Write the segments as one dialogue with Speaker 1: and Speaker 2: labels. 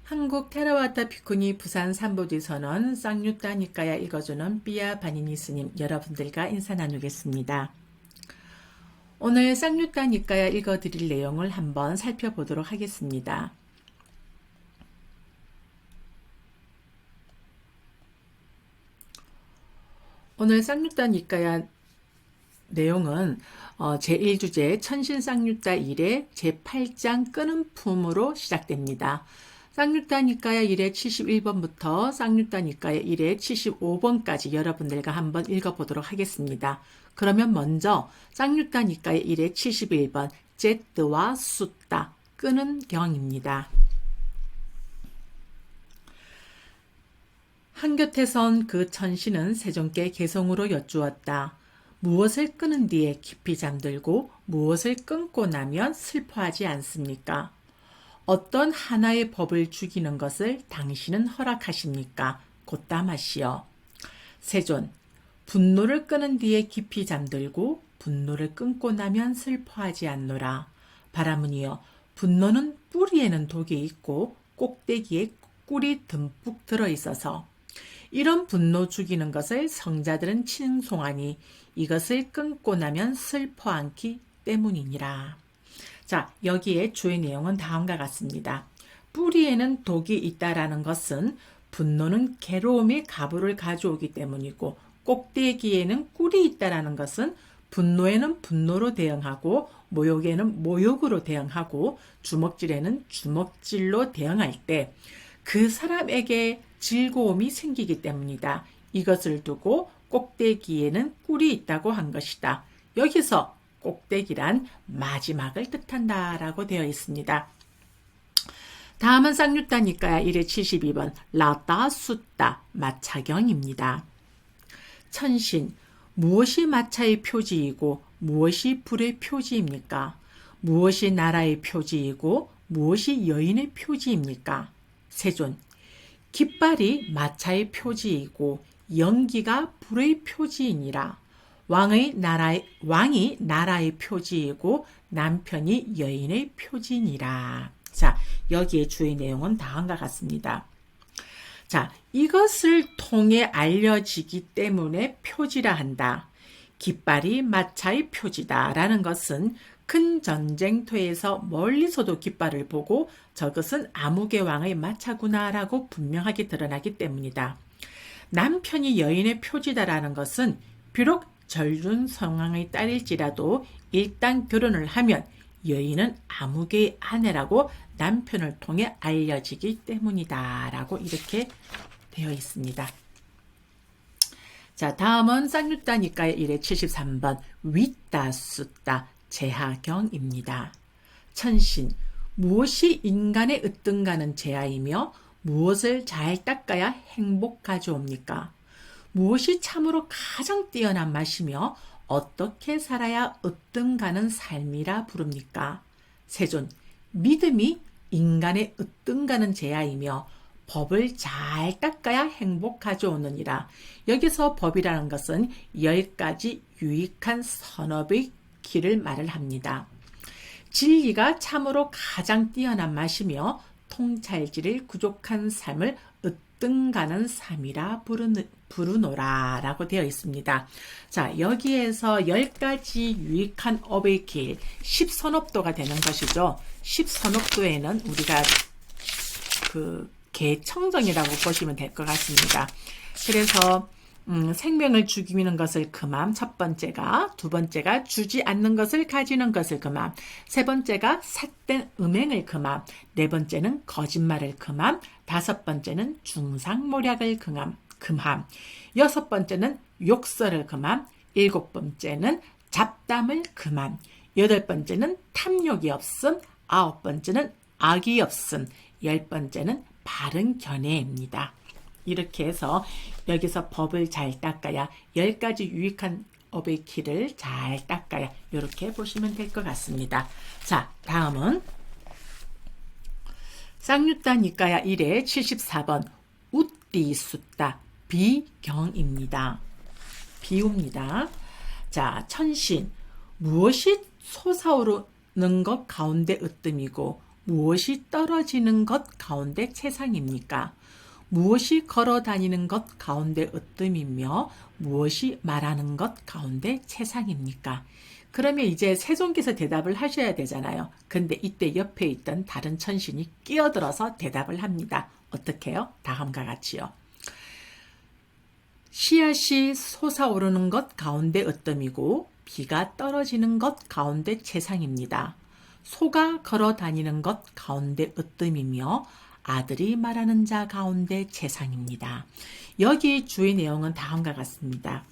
Speaker 1: 한국 테라와타 비쿠니 부산 삼보지선언 쌍유따 니까야 읽어주는 삐아 바니니 스님 여러분들과 인사 나누겠습니다. 오늘 쌍유따 니까야 읽어드릴 내용을 한번 살펴보도록 하겠습니다. 오늘 쌍유따 니까야 내용은 제1주제 천신쌍유따 1의 제8장 끄는 품으로 시작됩니다. 쌍유따 니까야 1의 71번부터 쌍유따 니까야 1의 75번까지 여러분들과 한번 읽어보도록 하겠습니다. 그러면 먼저 쌍유따 니까야 1의 71번 제뜨와 숫따 끄는 경입니다. 한곁에 선 그 천신은 세존께 개성으로 여쭈었다. 무엇을 끄는 뒤에 깊이 잠들고 무엇을 끊고 나면 슬퍼하지 않습니까? 어떤 하나의 법을 죽이는 것을 당신은 허락하십니까? 곧다마시여. 세존, 분노를 끄는 뒤에 깊이 잠들고 분노를 끊고 나면 슬퍼하지 않노라. 바라문이여, 분노는 뿌리에는 독이 있고 꼭대기에 꿀이 듬뿍 들어있어서 이런 분노 죽이는 것을 성자들은 칭송하니 이것을 끊고 나면 슬퍼 않기 때문이니라. 자, 여기에 주의 내용은 다음과 같습니다. 뿌리에는 독이 있다라는 것은 분노는 괴로움의 가부를 가져오기 때문이고, 꼭대기에는 꿀이 있다라는 것은 분노에는 분노로 대응하고 모욕에는 모욕으로 대응하고 주먹질에는 주먹질로 대응할 때 그 사람에게 즐거움이 생기기 때문이다. 이것을 두고 꼭대기에는 꿀이 있다고 한 것이다. 여기서 꼭대기란 마지막을 뜻한다 라고 되어 있습니다. 다음은 쌍유따 니까야 1의 72번 라따 숫따 마차경입니다. 천신, 무엇이 마차의 표지이고 무엇이 불의 표지입니까? 무엇이 나라의 표지이고 무엇이 여인의 표지입니까? 세존, 깃발이 마차의 표지이고 연기가 불의 표지이니라. 왕이 나라의 표지이고 남편이 여인의 표지니라. 자, 여기에 주의 내용은 다음과 같습니다. 자, 이것을 통해 알려지기 때문에 표지라 한다. 깃발이 마차의 표지다라는 것은 큰 전쟁터에서 멀리서도 깃발을 보고 저것은 아무개 왕의 마차구나라고 분명하게 드러나기 때문이다. 남편이 여인의 표지다라는 것은 비록 절준 성왕의 딸일지라도 일단 결혼을 하면 여인은 아무개의 아내라고 남편을 통해 알려지기 때문이다 라고 이렇게 되어 있습니다. 자, 다음은 쌍유따 니까야 1의 73번 윗따 숫따 제하경입니다. 천신, 무엇이 인간의 으뜸가는 제하이며 무엇을 잘 닦아야 행복 가져옵니까? 무엇이 참으로 가장 뛰어난 맛이며 어떻게 살아야 으뜸가는 삶이라 부릅니까? 세존, 믿음이 인간의 으뜸가는 제하이며 법을 잘 닦아야 행복 가져오느니라. 여기서 법이라는 것은 10가지 유익한 선업의 길을 말을 합니다. 진리가 참으로 가장 뛰어난 맛이며 통찰질을 부족한 삶을 으뜸가는 삶이라 부르노라 라고 되어 있습니다. 자, 여기에서 10가지 유익한 업의 길, 10선업도가 되는 것이죠. 10선업도에는 우리가 개청정이라고 보시면 될 것 같습니다. 그래서 생명을 죽이는 것을 금함, 첫 번째가, 두 번째가 주지 않는 것을 가지는 것을 금함, 세 번째가 삿된 음행을 금함, 네 번째는 거짓말을 금함, 다섯 번째는 중상모략을 금함, 여섯 번째는 욕설을 금함, 일곱 번째는 잡담을 금함, 여덟 번째는 탐욕이 없음, 아홉 번째는 악이 없음, 열 번째는 바른 견해입니다. 이렇게 해서 여기서 법을 잘 닦아야 10가지 유익한 업의 길을 잘 닦아야 이렇게 보시면 될 것 같습니다. 자, 다음은 쌍유따 니까야 1의 74번 우띠 숫따 비경입니다. 비유입니다. 자, 천신, 무엇이 솟아오르는 것 가운데 으뜸이고 무엇이 떨어지는 것 가운데 채상입니까? 무엇이 걸어 다니는 것 가운데 으뜸이며 무엇이 말하는 것 가운데 채상입니까? 그러면 이제 세종께서 대답을 하셔야 되잖아요. 근데 이때 옆에 있던 다른 천신이 끼어들어서 대답을 합니다. 어떻게 해요? 다음과 같이요. 씨앗이 솟아오르는 것 가운데 으뜸이고 비가 떨어지는 것 가운데 채상입니다. 소가 걸어 다니는 것 가운데 으뜸이며 아들이 말하는 자 가운데 채상입니다. 여기 주의 내용은 다음과 같습니다.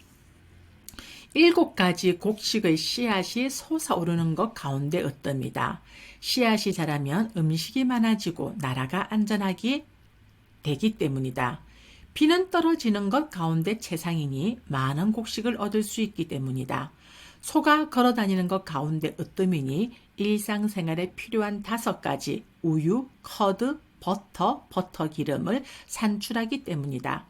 Speaker 1: 7가지 곡식의 씨앗이 솟아오르는 것 가운데 으뜸이다. 씨앗이 자라면 음식이 많아지고 나라가 안전하게 되기 때문이다. 비는 떨어지는 것 가운데 채상이니 많은 곡식을 얻을 수 있기 때문이다. 소가 걸어다니는 것 가운데 으뜸이니 일상생활에 필요한 5가지 우유, 커드, 버터 기름을 산출하기 때문이다.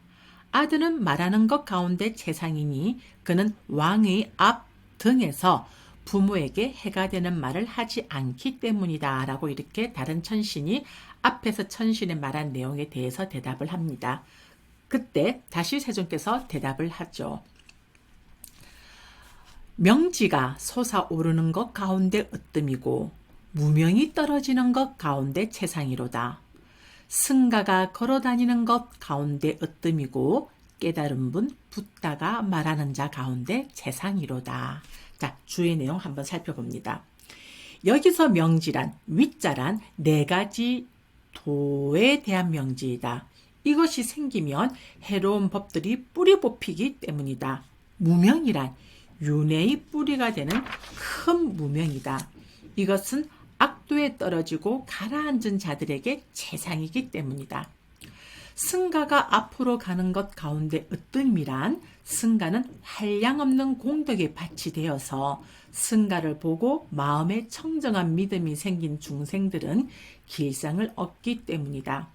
Speaker 1: 아들은 말하는 것 가운데 채상이니 그는 왕의 앞 등에서 부모에게 해가 되는 말을 하지 않기 때문이다. 라고 이렇게 다른 천신이 앞에서 천신이 말한 내용에 대해서 대답을 합니다. 그때 다시 세종께서 대답을 하죠. 명지가 솟아오르는 것 가운데 으뜸이고 무명이 떨어지는 것 가운데 채상이로다. 승가가 걸어다니는 것 가운데 으뜸이고 깨달은 분 붓다가 말하는 자 가운데 채상이로다. 자, 주의 내용 한번 살펴봅니다. 여기서 명지란 위자란 4가지 도에 대한 명지이다. 이것이 생기면 해로운 법들이 뿌리 뽑히기 때문이다. 무명이란 윤회의 뿌리가 되는 큰 무명이다. 이것은 악도에 떨어지고 가라앉은 자들에게 재상이기 때문이다. 승가가 앞으로 가는 것 가운데 으뜸이란 승가는 한량없는 공덕에 밭이 되어서 승가를 보고 마음에 청정한 믿음이 생긴 중생들은 길상을 얻기 때문이다.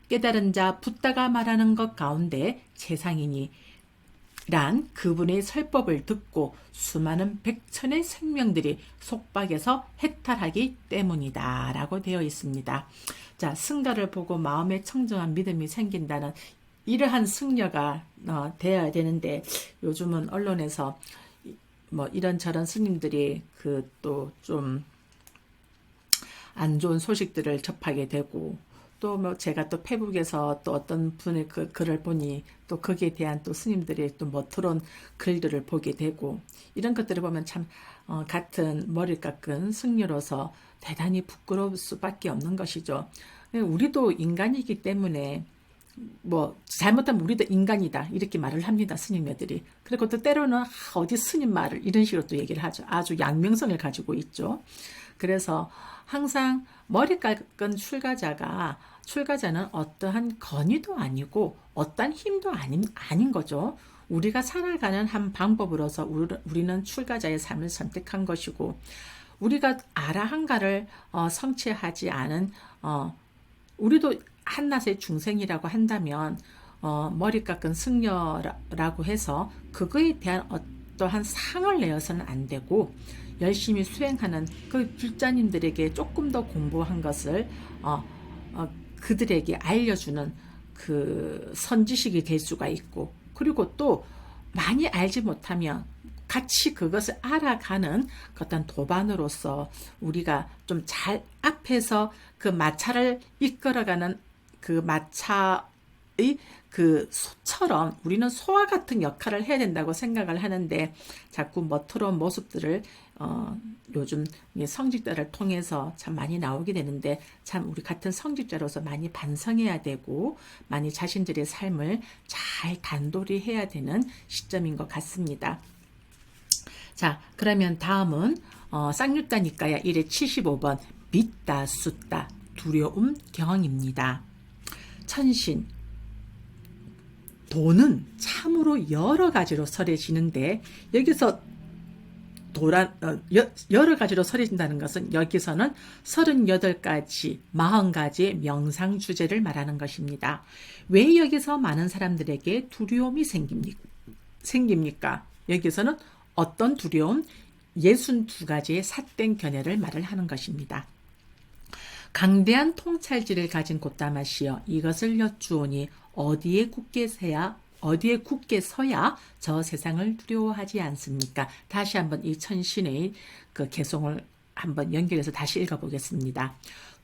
Speaker 1: 깨달은 자 붓다가 말하는 것 가운데 재상이니 란 그분의 설법을 듣고 수많은 백천의 생명들이 속박에서 해탈하기 때문이다 라고 되어 있습니다. 자, 승가를 보고 마음에 청정한 믿음이 생긴다는 이러한 승려가 되어야 되는데 요즘은 언론에서 뭐 이런저런 스님들이 그 또 좀 안 좋은 소식들을 접하게 되고 또 뭐 제가 또 페북에서 또 어떤 분의 그 글을 보니 또 거기에 대한 또 스님들의 또 멋스러운 글들을 보게 되고 이런 것들을 보면 참 같은 머리 깎은 승려로서 대단히 부끄러울 수밖에 없는 것이죠. 우리도 인간이기 때문에 뭐 잘못하면 우리도 인간이다 이렇게 말을 합니다. 스님들이. 그리고 또 때로는 어디 스님 말을 이런 식으로 또 얘기를 하죠. 아주 양명성을 가지고 있죠. 그래서 항상 머리 깎은 출가자는 어떠한 권위도 아니고 어떠한 힘도 아닌 거죠. 우리가 살아가는 한 방법으로서 우리는 출가자의 삶을 선택한 것이고 우리가 아라한가를 성취하지 않은 우리도 한낱의 중생이라고 한다면 머리 깎은 승려라고 해서 그거에 대한 어떠한 상을 내어서는 안 되고 열심히 수행하는 그 불자님들에게 조금 더 공부한 것을 그들에게 알려주는 그 선지식이 될 수가 있고 그리고 또 많이 알지 못하면 같이 그것을 알아가는 어떤 도반으로서 우리가 좀 잘 앞에서 그 마차를 이끌어가는 그 마차의 그 소처럼 우리는 소와 같은 역할을 해야 된다고 생각을 하는데 자꾸 멋스러운 모습들을 요즘 성직자를 통해서 참 많이 나오게 되는데 참 우리 같은 성직자로서 많이 반성해야 되고 많이 자신들의 삶을 잘 단돌이 해야 되는 시점인 것 같습니다. 자, 그러면 다음은 쌍유따 니까야 1회 75번 믿다 숫다 두려움 경입니다. 천신 도는 참으로 여러 가지로 설해지는데 여기서 여러 가지로 설해진다는 것은 여기서는 38가지, 40가지의 명상 주제를 말하는 것입니다. 왜 여기서 많은 사람들에게 두려움이 생깁니까? 여기서는 어떤 두려움? 62가지의 삿된 견해를 말을 하는 것입니다. 강대한 통찰지를 가진 꽃다마시여 이것을 여쭈오니 어디에 굳게 서야 저 세상을 두려워하지 않습니까? 다시 한번 이 천신의 그 개송을 한번 연결해서 다시 읽어보겠습니다.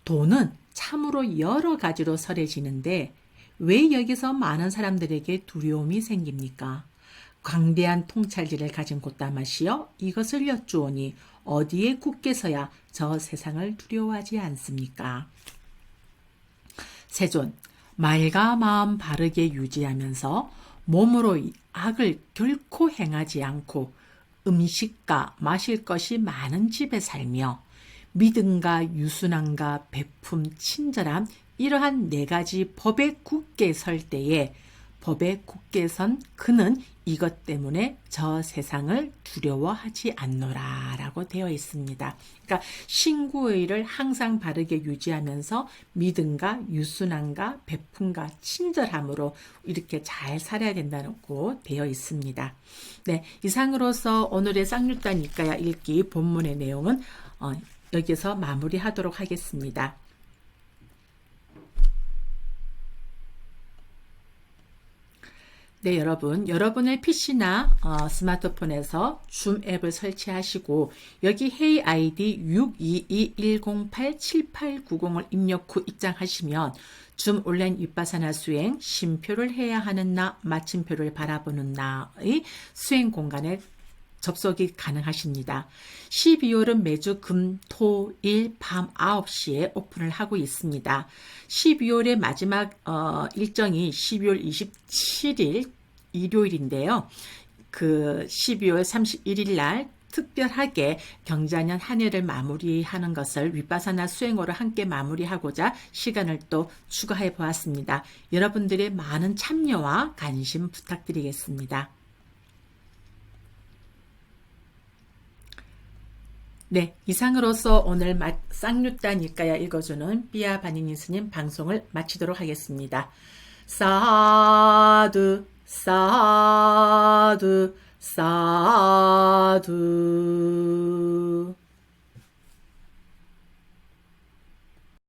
Speaker 1: 도는 참으로 여러 가지로 설해지는데 왜 여기서 많은 사람들에게 두려움이 생깁니까? 광대한 통찰지를 가진 꽃다마시여 이것을 여쭈오니 어디에 굳게 서야 저 세상을 두려워하지 않습니까? 세존, 말과 마음 바르게 유지하면서 몸으로 악을 결코 행하지 않고 음식과 마실 것이 많은 집에 살며 믿음과 유순함과 베품, 친절함 이러한 네 가지 법에 굳게 설 때에 법에 굳게 선 그는 이것 때문에 저 세상을 두려워하지 않노라 라고 되어 있습니다. 그러니까 신구의를 항상 바르게 유지하면서 믿음과 유순함과 베품과 친절함으로 이렇게 잘 살아야 된다고 되어 있습니다. 네, 이상으로서 오늘의 쌍유단 이까야 읽기 본문의 내용은 여기서 마무리하도록 하겠습니다. 네, 여러분의 PC나 스마트폰에서 줌 앱을 설치하시고 여기 회의 아이디 622-108-7890을 입력 후 입장하시면 줌 온라인 윗바사나 수행, 쉼표를 해야 하는 나, 마침표를 바라보는 나의 수행 공간에 접속이 가능하십니다. 12월은 매주 금, 토, 일, 밤 9시에 오픈을 하고 있습니다. 12월의 마지막 일정이 12월 27일 일요일인데요. 그 12월 31일 날 특별하게 경자년 한 해를 마무리하는 것을 윗바사나 수행어로 함께 마무리하고자 시간을 또 추가해 보았습니다. 여러분들의 많은 참여와 관심 부탁드리겠습니다. 네, 이상으로서 오늘 쌍유단 일가야 읽어주는 삐아 바니니 스님 방송을 마치도록 하겠습니다. 사두 사두 사두.